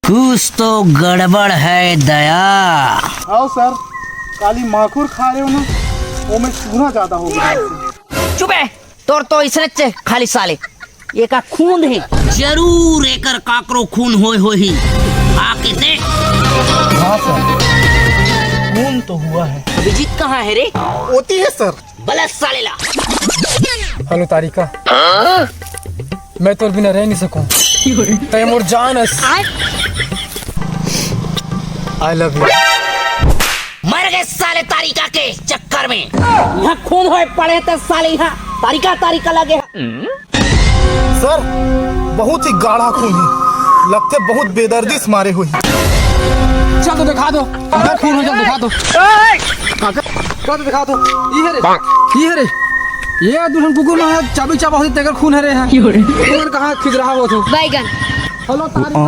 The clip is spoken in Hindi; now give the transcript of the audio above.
कुछ तो गड़बड़ है दया। आओ सर, काली माखुर खा रहे हो ना, वो में चूना ज्यादा हो गया। चुप है, तोर तो इसने खाली साले ये का खून है, जरूर एकर काकरो खून होए ही। आके देख। हाँ सर, खून तो हुआ है। अभिजीत कहाँ है रे? होती है सर। बलस साले ला। हेलो तारिका, मैं तो बिना रह नहीं सकूं। तैमूर जान, आई लव यू। मर गए साले तारिका के चक्कर में। यहाँ खून होए पड़े थे साले, यहाँ तारिका तारिका लगे। सर, बहुत ही गाढ़ा खून है, लगते बहुत बेदर्दी से मारे हुए। चल तो दिखा दो, अगर खून हो चल दिखा दो। तो दिखा दो। ये रे ये दुल्हन कुकुर में चाबी चाबा होती तेगर खून है रे। है कहाँ खिज रहा वो तो बैगन। हेलो तारिका।